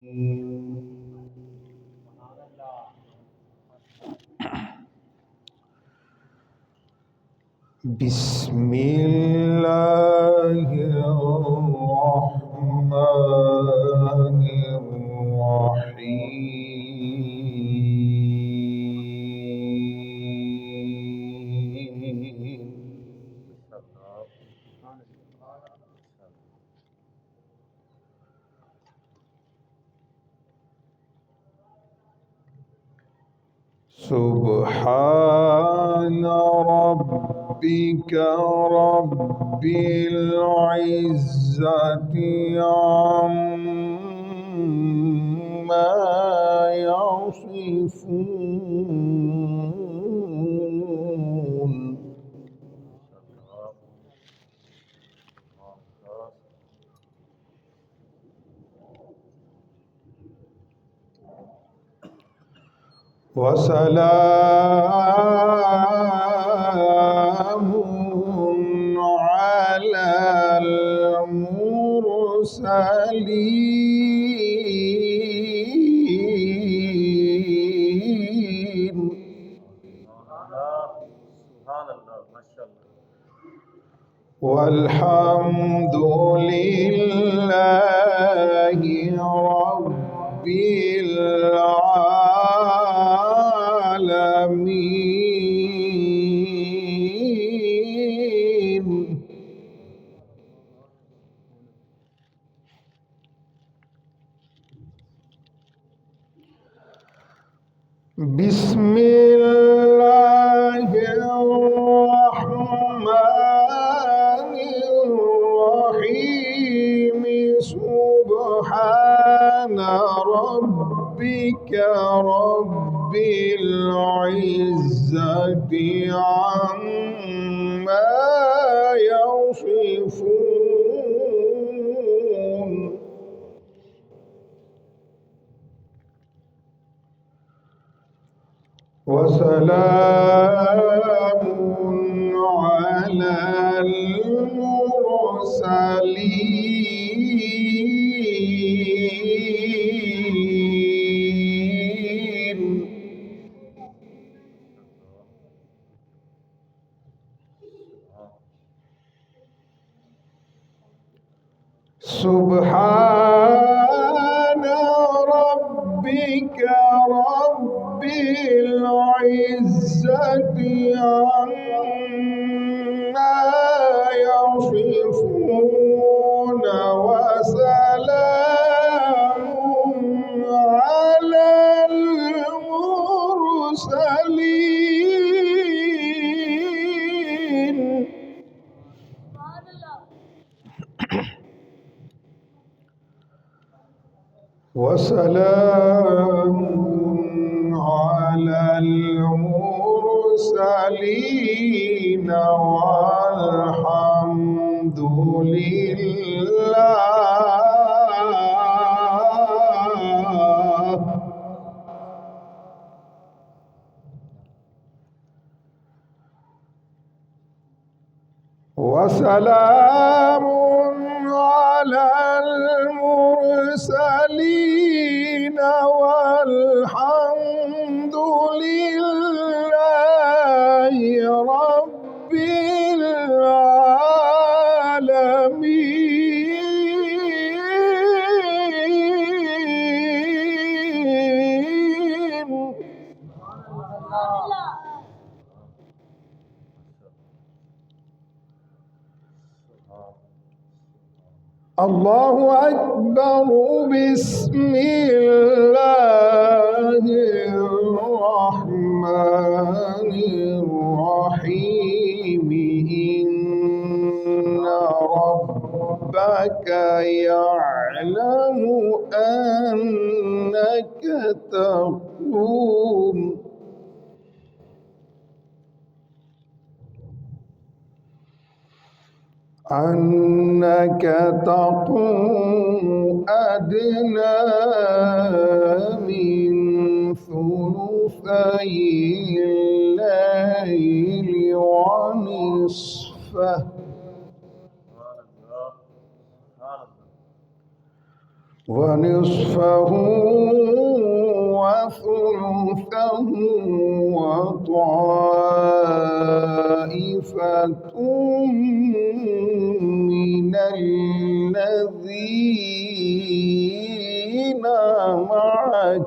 بسم الله الرحمن الرحيم. سبحان ربك رب العزة عما يصفون. وسلام على المرسلين والحمد لله رب العالمين. بسم الله الرحمن الرحيم. سبحان ربك رب العزة عما يصفون. وسلام على المرسلين. سبحان ربك رب العزة عما يصفون. وسلام على المرسلين. وسلام على المرسلين والحمد لله. وسلام على المرسلين والحمد لله رب العالمين. الله أكبر. بسم الله الرحمن الرحيم. إن ربك يعلم أنك تقوم أدنى من ثلثي الليل ونصفه ونصفه وثلثه وطائفة من الذين معك.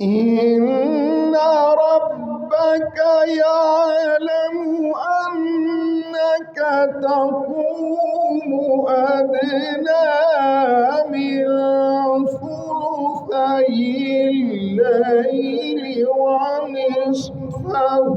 إن ربك يعلم أنك تقوم أدنى من ثلثي الليل ونصفه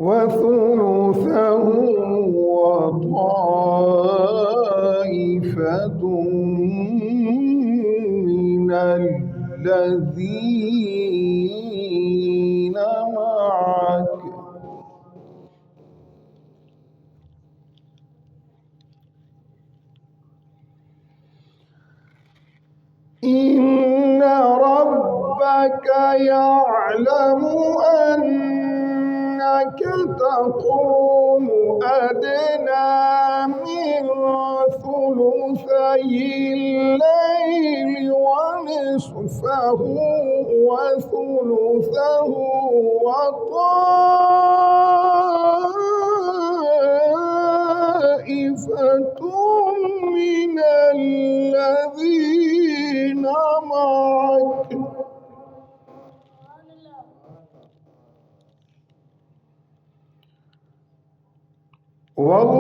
وثلثه وطائفة من الذين معك. إن ربك يعلم أنك تقوم أدنى من ثلثي الليل ونصفه وثلثه وطائفة من الذين معك.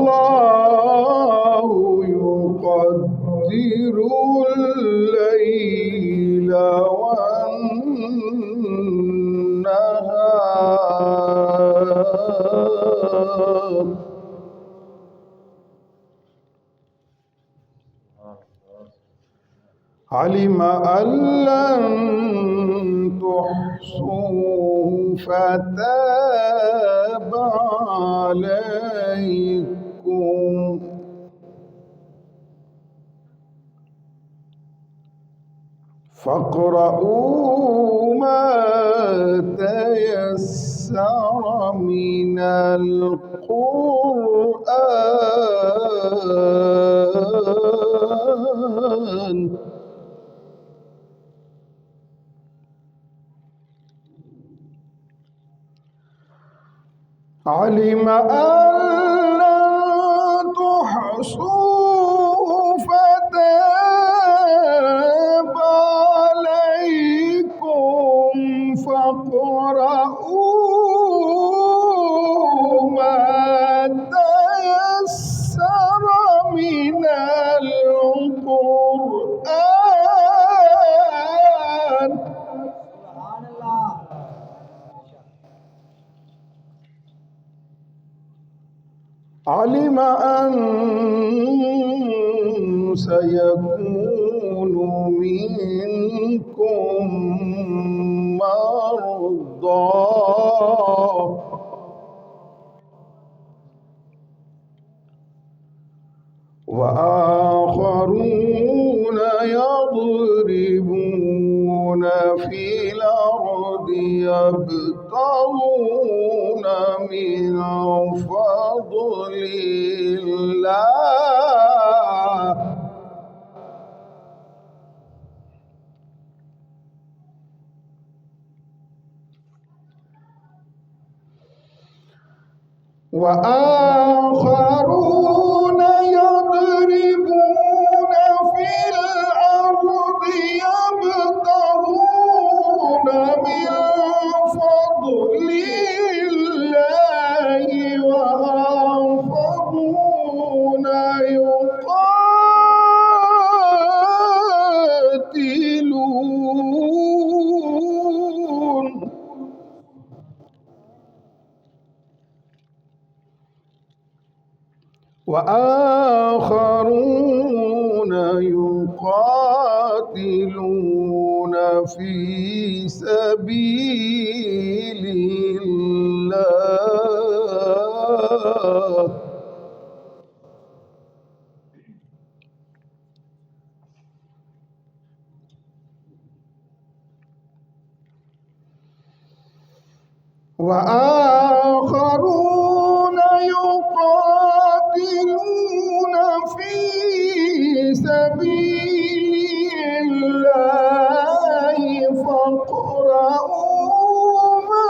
والله يقدر الليل والنهار. علم أن لن تحصوه فتاب عليكم فاقرؤوا ما تيسر من القرآن. علم أن لن تحصوه فتاب عليكم فاقرؤوا ما تيسر من القرآن. علم أن سيكون منكم مرضى وآخرون يضربون في الأرض يبتغون من فضل الله. وآخرون يضربون في الأرض يبتغون من فضل الله وآخرون يقاتلون وآخرون يقاتلون في سبيل الله الله وآخرون يقاتلون في سبيل الله فاقرؤوا ما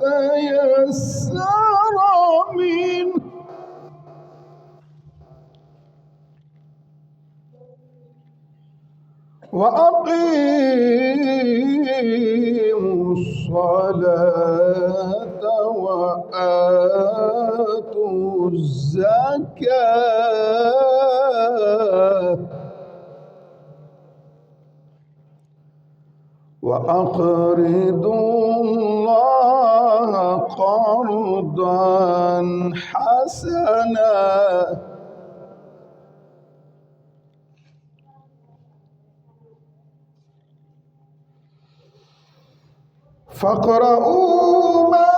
تيسر منه وأقيموا الصلاة وآتوا الزكاة وأقرضوا الله قرضا حسنا فاقرؤوا ما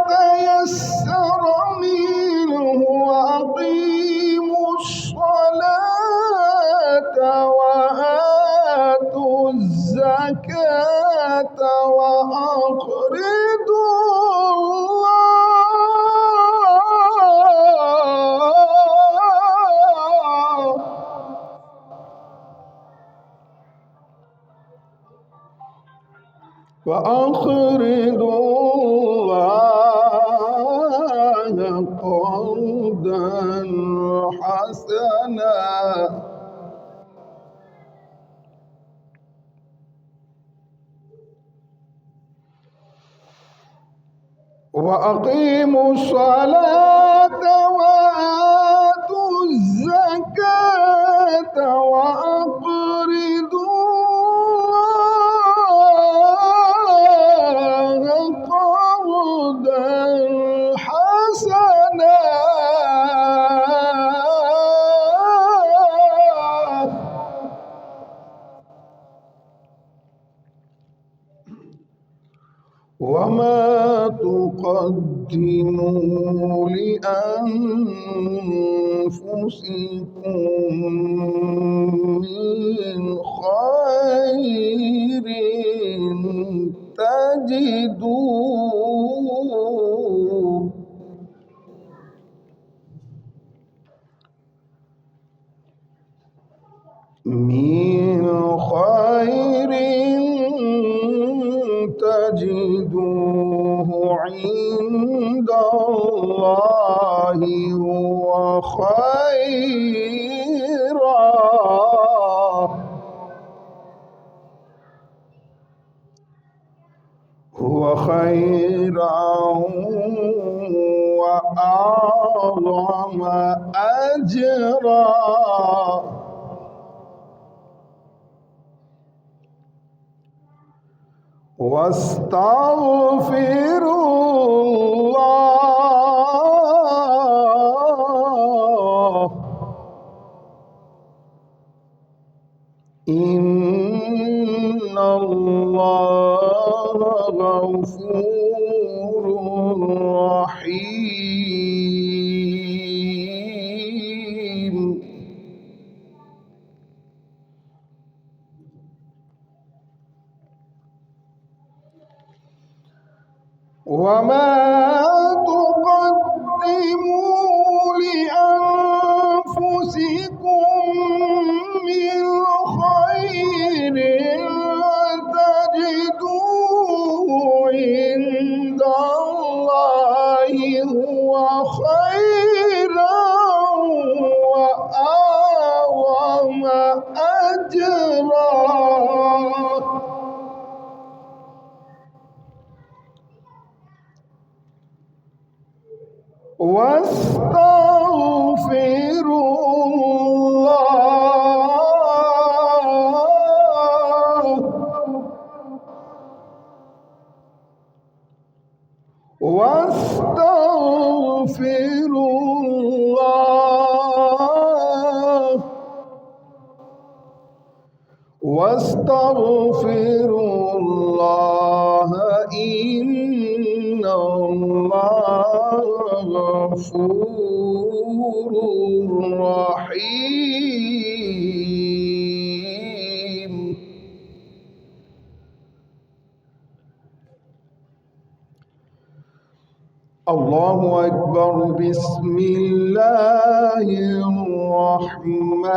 تيسر منه وأقيموا الصلاة وآتوا الزكاة وأقرضوا الله قرضا حسنا وأقيموا الصلاة وآتوا الزكاة وأقرضوا حسنا وما تقدموا لأنفسكم من خير تجدوه عند الله هو خيرا وأعظم أجرا واستغفروا الله إن الله غفور رحيم وما تقدموا لأنفسكم من خير تجدوه عند الله هو خيرا وأعظم أجرا واستغفروا الله واستغفروا الله إن الله غفور رحيم. الله أكبر. بسم الله الرحمن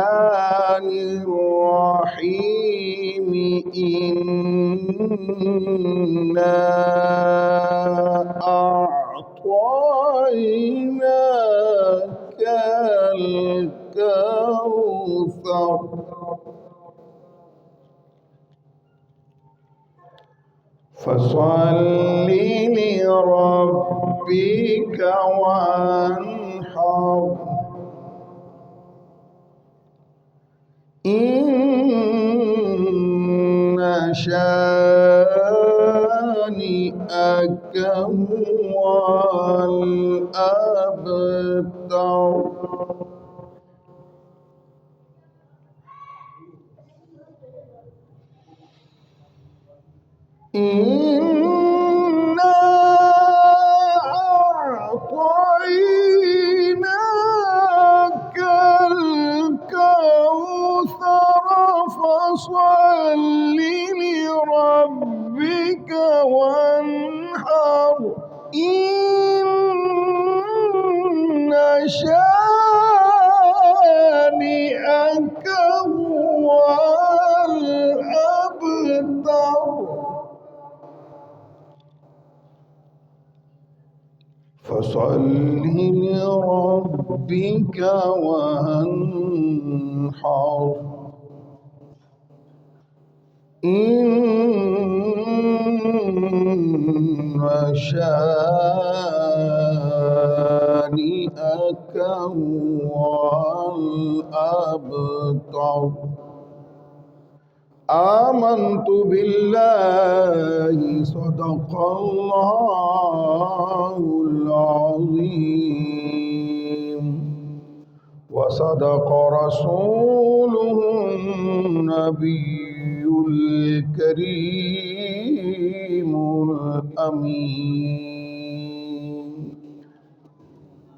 الرحيم. إنا أعطيناك الكوثر فصل لربك وانحر. إن شانئك هو الأبتر. إنا أعطيناك الكوثر فصل لربك وانحر. إن شانئك هو الأبتر. فصل لربك وانحر. إن شانئك هو الأبتر. آمنت بالله صدق الله العظيم وصدق رسوله النبي الكريم الأمين.